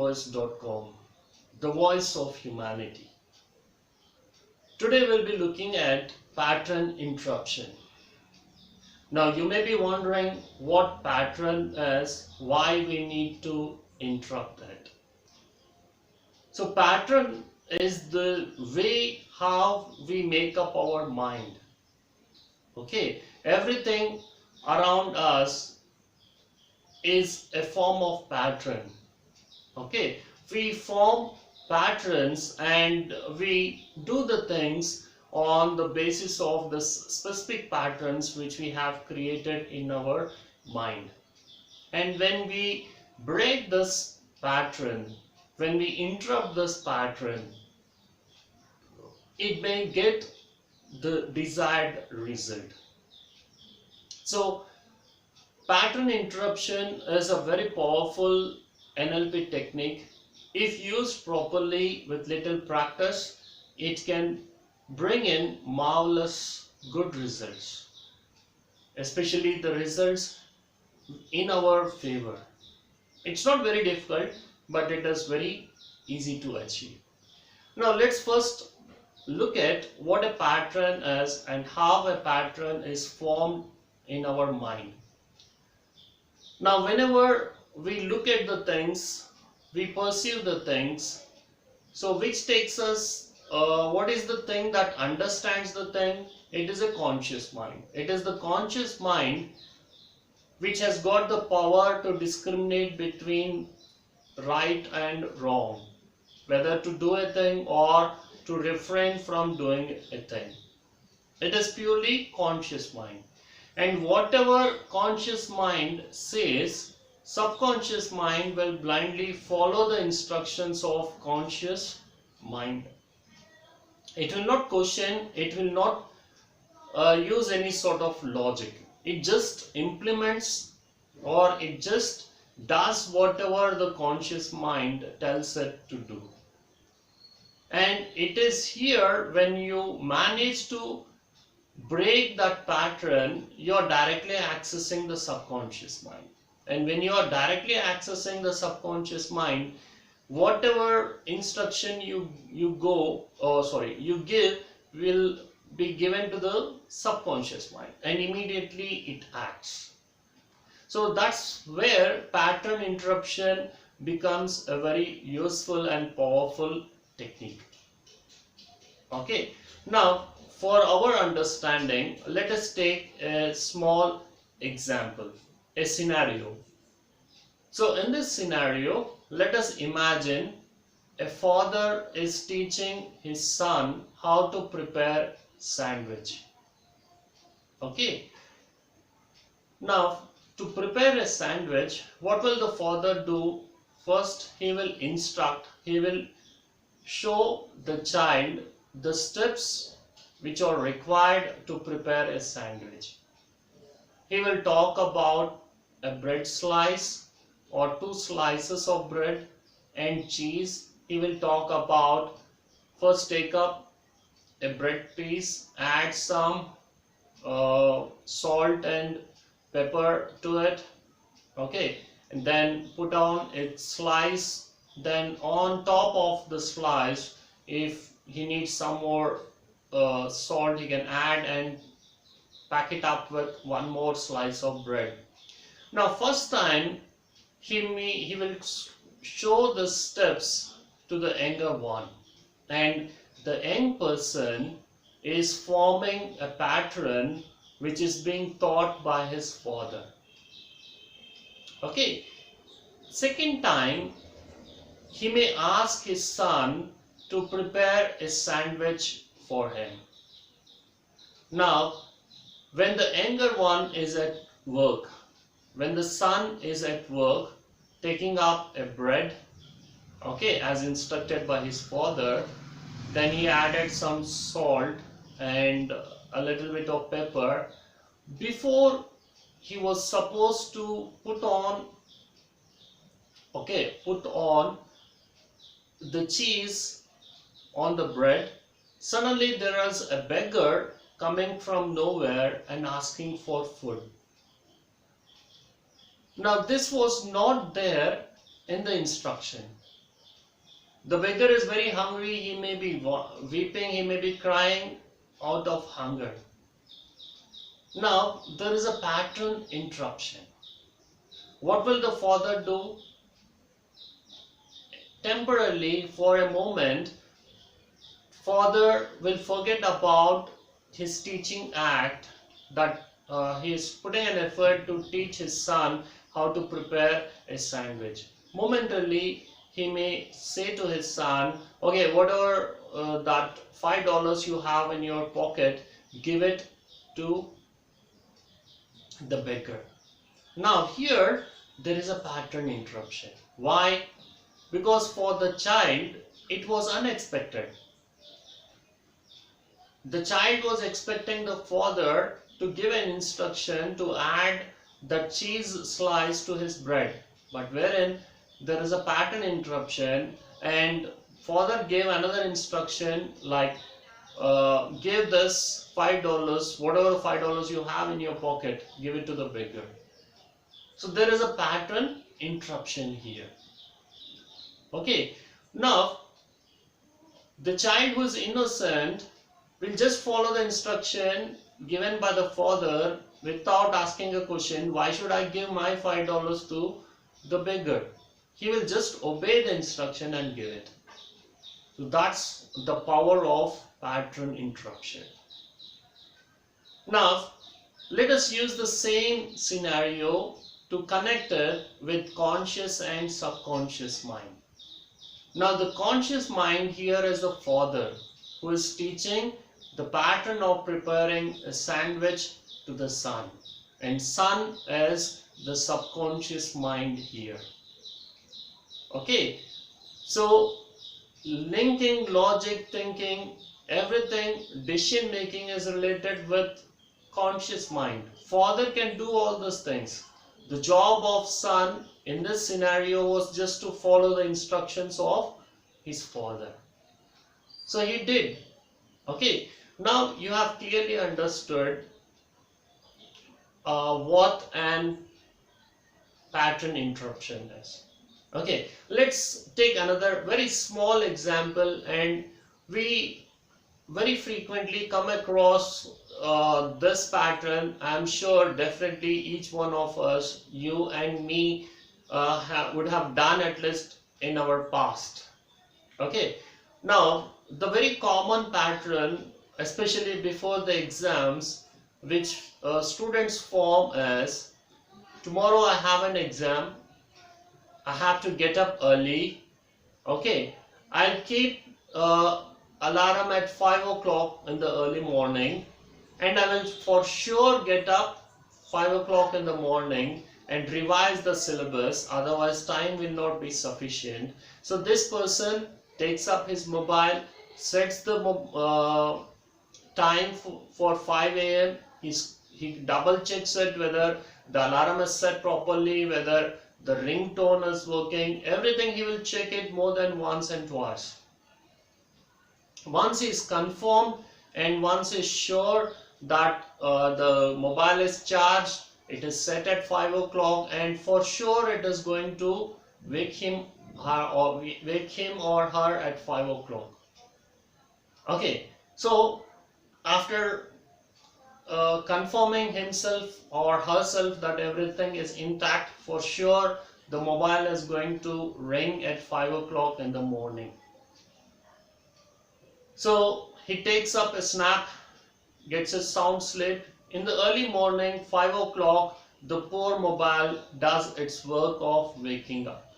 humanvoice.com, the voice of humanity. Today we'll be looking at pattern interruption. Now you may be wondering what pattern is, why we need to interrupt it. So pattern is the way how we make up our mind. Okay, everything around us is a form of pattern. Okay, we form patterns and we do the things on the basis of the specific patterns which we have created in our mind. And when we break this pattern, when we interrupt this pattern, it may get the desired result. So pattern interruption is a very powerful NLP technique. If used properly with little practice, it can bring in marvelous good results, especially the results in our favor. It's not very difficult, but it is very easy to achieve. Now let's first look at what a pattern is and how a pattern is formed in our mind. Now whenever we look at the things, we perceive the things, so which takes us, what is the thing that understands the thing? It is a conscious mind. It is the conscious mind which has got the power to discriminate between right and wrong, whether to do a thing or to refrain from doing a thing. It is purely conscious mind. And whatever conscious mind says, subconscious mind will blindly follow the instructions of conscious mind. It will not question, it will not use any sort of logic. It just implements or it just does whatever the conscious mind tells it to do. And it is here when you manage to break that pattern, you are directly accessing the subconscious mind. And when you are directly accessing the subconscious mind, whatever instruction you give will be given to the subconscious mind and immediately it acts. So that's where pattern interruption becomes a very useful and powerful technique. Okay, now for our understanding, let us take a small example, a scenario. So in this scenario, let us imagine a father is teaching his son how to prepare sandwich. Okay. Now to prepare a sandwich, what will the father do? First he will instruct, he will show the child the steps which are required to prepare a sandwich. He will talk about a bread slice or 2 slices of bread and cheese. He will talk about first take up a bread piece, add some salt and pepper to it, okay, and then put on a slice. Then on top of the slice, if he needs some more salt, he can add and pack it up with 1 more slice of bread. Now first time he will show the steps to the younger one, and the young person is forming a pattern which is being taught by his father. Okay, second time he may ask his son to prepare a sandwich for him. Now when the younger one is at work, when the son is at work taking up a bread, okay, as instructed by his father, then he added some salt and a little bit of pepper. Before he was supposed to put on the cheese on the bread, suddenly there is a beggar coming from nowhere and asking for food. Now this was not there in the instruction. The beggar is very hungry, he may be weeping, he may be crying out of hunger. Now, there is a pattern interruption. What will the father do? Temporarily, for a moment, father will forget about his teaching act, that he is putting an effort to teach his son how to prepare a sandwich. Momentarily, he may say to his son, okay, whatever that $5 you have in your pocket, give it to the beggar. Now here there is a pattern interruption. Why? Because for the child it was unexpected. The child was expecting the father to give an instruction to add the cheese slice to his bread, but wherein there is a pattern interruption, and father gave another instruction like give this $5, whatever $5 you have in your pocket, give it to the beggar. So there is a pattern interruption here. Okay, now the child who is innocent will just follow the instruction given by the father without asking a question, why should I give my $5 to the beggar? He will just obey the instruction and give it. So that's the power of pattern interruption. Now, let us use the same scenario to connect it with conscious and subconscious mind. Now, the conscious mind here is the father who is teaching the pattern of preparing a sandwich to the son, and son is the subconscious mind here. Okay, so linking, logic, thinking, everything, decision making is related with conscious mind. Father can do all those things. The job of son in this scenario was just to follow the instructions of his father. So he did. Okay, now you have clearly understood what an pattern interruption is. Okay, let's take another very small example, and we very frequently come across this pattern. I'm sure definitely each one of us, you and me, would have done at least in our past. Okay, now the very common pattern, especially before the exams, which students form is, tomorrow I have an exam, I have to get up early. Okay, I'll keep alarm at 5 o'clock in the early morning, and I will for sure get up 5 o'clock in the morning and revise the syllabus, otherwise time will not be sufficient. So this person takes up his mobile, sets the time for 5 a.m. He double checks it whether the alarm is set properly, whether the ringtone is working, everything he will check it more than once and twice. Once he is confirmed and once he is sure that the mobile is charged, it is set at 5 o'clock, and for sure it is going to wake him or her at 5 o'clock. Okay, so after confirming himself or herself that everything is intact, for sure the mobile is going to ring at 5 o'clock in the morning. So he takes up a snap, gets his sound sleep. In the early morning, 5 o'clock, the poor mobile does its work of waking up.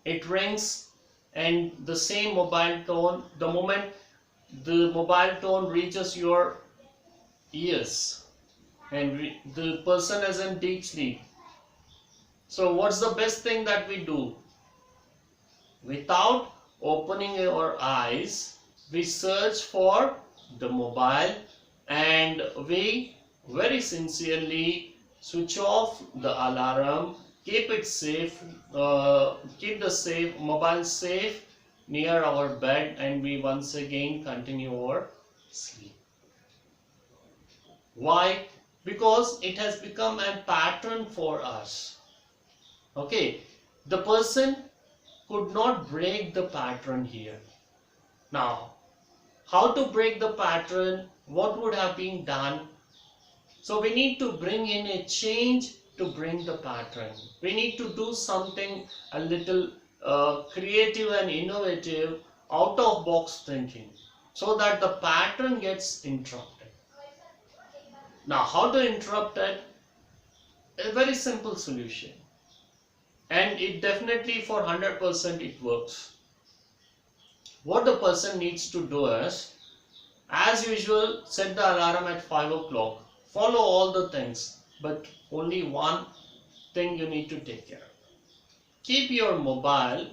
It rings, and the same mobile tone, the moment the mobile tone reaches your ears, and the person is in deep sleep. So what's the best thing that we do? Without opening our eyes, we search for the mobile and we very sincerely switch off the alarm, keep it safe, keep the mobile safe near our bed, and we once again continue our sleep. Why? Because it has become a pattern for us. Okay, the person could not break the pattern here. Now, how to break the pattern? What would have been done? So we need to bring in a change to bring the pattern. We need to do something a little creative and innovative, out of box thinking, so that the pattern gets interrupted. Now, how to interrupt it? A very simple solution, and it definitely for 100% it works. What the person needs to do is, as usual, set the alarm at 5 o'clock. Follow all the things, but only one thing you need to take care of. Keep your mobile,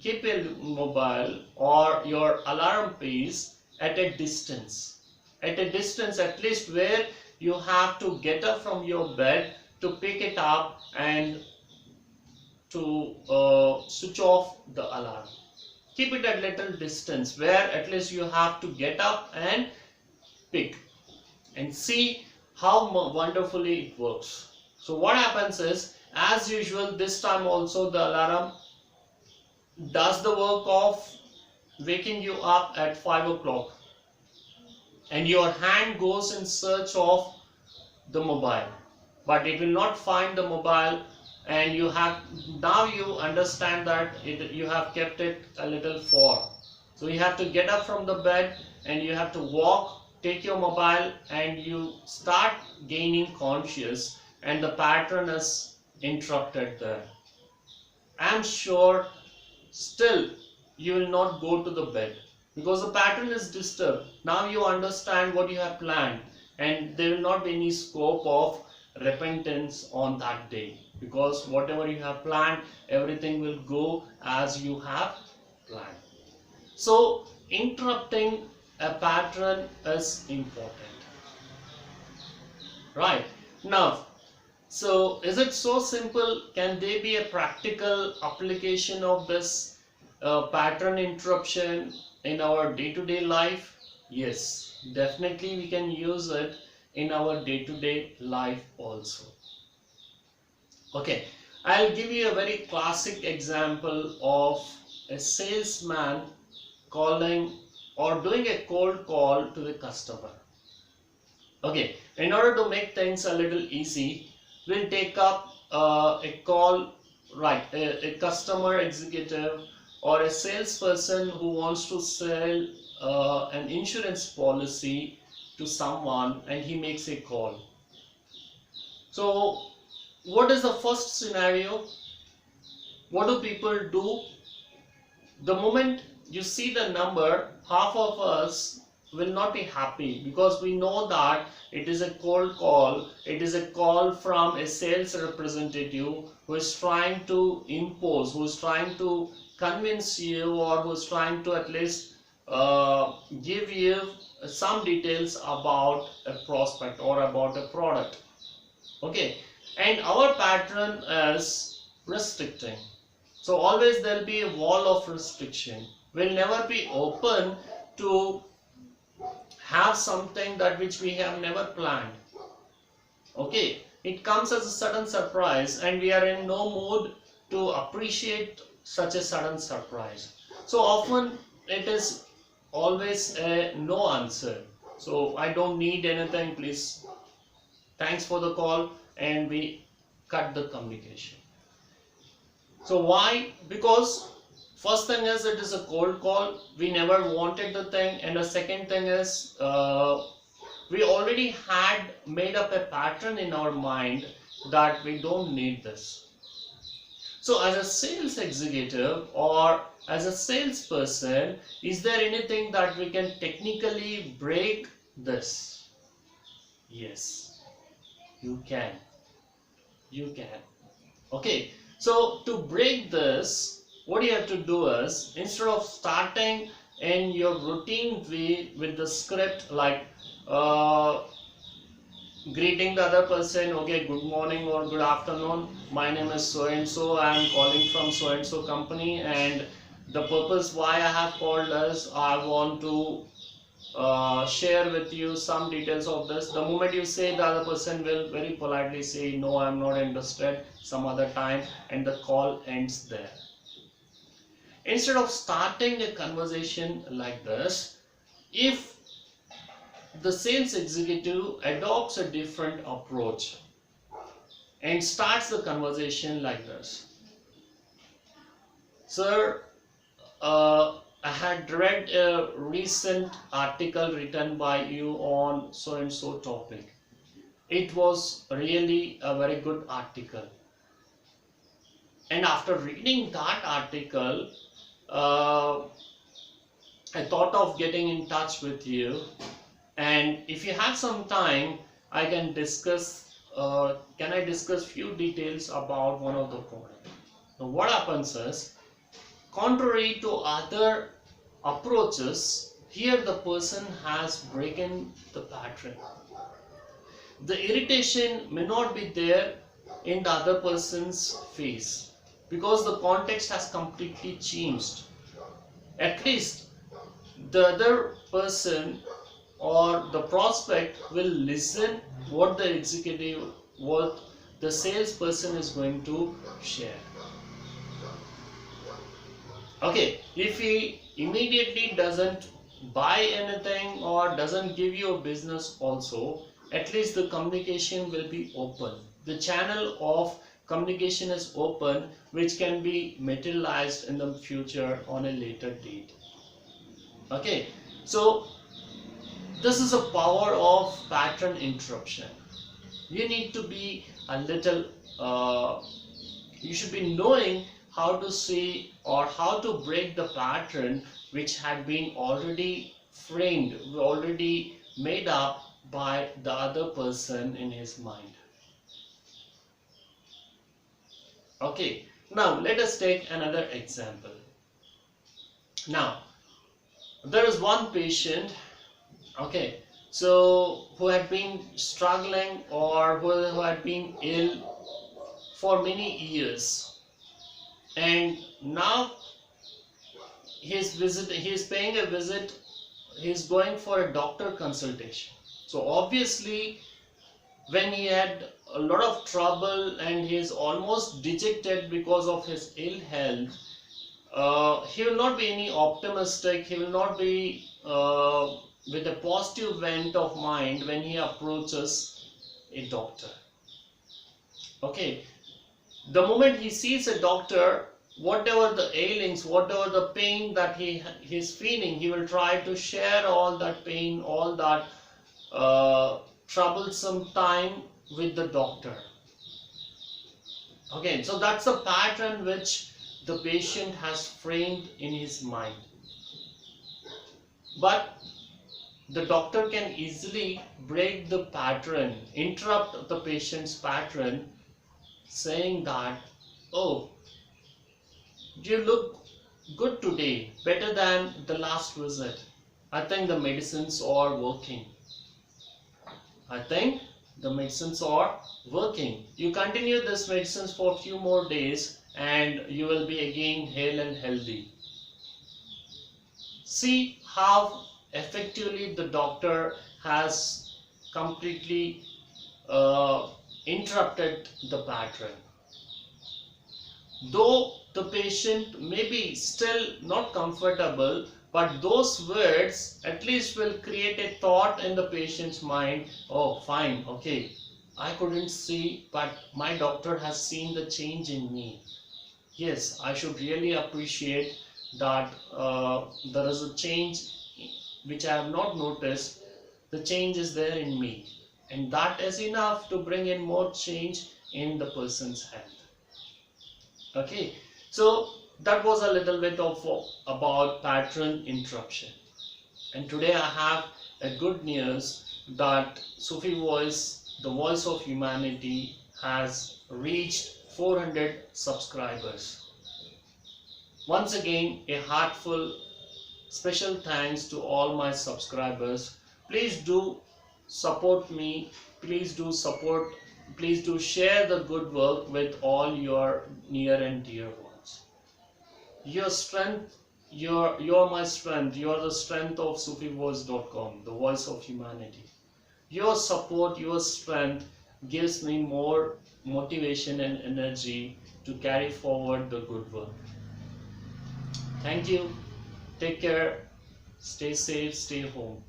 keep your mobile or your alarm piece at a distance. At a distance at least where you have to get up from your bed to pick it up and to switch off the alarm. Keep it at little distance where at least you have to get up and pick, and see how wonderfully it works. So what happens is, as usual, this time also the alarm does the work of waking you up at 5 o'clock, and your hand goes in search of the mobile, but it will not find the mobile, and you understand that you have kept it a little far. So you have to get up from the bed and you have to walk, take your mobile, and you start gaining conscious, and the pattern is interrupted there. I am sure still you will not go to the bed because the pattern is disturbed. Now you understand what you have planned, and there will not be any scope of repentance on that day, because whatever you have planned, everything will go as you have planned. So interrupting a pattern is important, right? Now, so is it so simple? Can there be a practical application of this pattern interruption in our day-to-day life? Yes, definitely we can use it in our day-to-day life also. Okay, I'll give you a very classic example of a salesman calling or doing a cold call to the customer. Okay, in order to make things a little easy, we'll take up a call, right? A customer executive or a salesperson who wants to sell an insurance policy to someone, and he makes a call. So what is the first scenario? What do people do? The moment you see the number, half of us will not be happy, because we know that it is a cold call. It is a call from a sales representative who is trying to impose, who is trying to convince you, or who is trying to at least give you some details about a prospect or about a product. Okay, and our pattern is restricting. So always there will be a wall of restriction. We'll never be open to have something that which we have never planned. Okay, it comes as a sudden surprise, and we are in no mood to appreciate such a sudden surprise. So often it is always a no answer. So I don't need anything, please, thanks for the call, and we cut the communication. So why? Because first thing is, it is a cold call. We never wanted the thing, and the second thing is we already had made up a pattern in our mind that we don't need this. So as a sales executive or as a salesperson, is there anything that we can technically break this? Yes, you can. You can. Okay, so to break this, what you have to do is, instead of starting in your routine way with the script like greeting the other person, okay, good morning or good afternoon, my name is so and so, I am calling from so and so company, and the purpose why I have called is I want to share with you some details of this. The moment you say, the other person will very politely say, no, I'm not interested, some other time, and the call ends there. Instead of starting a conversation like this, if the sales executive adopts a different approach and starts the conversation like this: Sir, I had read a recent article written by you on so and so topic. It was really a very good article. And after reading that article, I thought of getting in touch with you. And if you have some time, I can discuss. Can I discuss few details about one of the points? Now, what happens is, contrary to other approaches, here the person has broken the pattern. The irritation may not be there in the other person's face because the context has completely changed. At least the other person or the prospect will listen what the executive, what the salesperson is going to share. Okay, if he immediately doesn't buy anything or doesn't give you a business also, at least the communication will be open. The channel of communication is open, which can be materialized in the future on a later date. Okay, so this is a power of pattern interruption. You need to be a little, you should be knowing how to see or how to break the pattern which had been already framed, already made up by the other person in his mind. Okay, now let us take another example. Now, there is one patient, okay, so who had been struggling or who had been ill for many years. And now he's paying a visit, he's going for a doctor consultation. So obviously, when he had a lot of trouble and he is almost dejected because of his ill health, he will not be any optimistic, he will not be with a positive bent of mind when he approaches a doctor. Okay, the moment he sees a doctor, whatever the ailings, whatever the pain that he is feeling, he will try to share all that pain, all that troublesome time with the doctor. Okay, so that's a pattern which the patient has framed in his mind. But the doctor can easily break the pattern, interrupt the patient's pattern, saying that, oh, you look good today, better than the last visit. I think the medicines are working. I think the medicines are working. You continue this medicines for a few more days and you will be again hale and healthy. See how effectively the doctor has completely interrupted the pattern. Though the patient may be still not comfortable, but those words at least will create a thought in the patient's mind. Oh, fine, okay, I couldn't see, but my doctor has seen the change in me. Yes, I should really appreciate that there is a change which I have not noticed. The change is there in me, and that is enough to bring in more change in the person's health. Okay, so that was a little bit of about pattern interruption. And today I have a good news that Sufi Voice, the voice of humanity, has reached 400 subscribers. Once again, a heartful special thanks to all my subscribers. Please do support me. Please do support. Please do share the good work with all your near and dear ones. Your strength You're my strength. You're the strength of SufiVoice.com, the voice of humanity. Your support, your strength gives me more motivation and energy to carry forward the good work. Thank you. Take care. Stay safe. Stay home.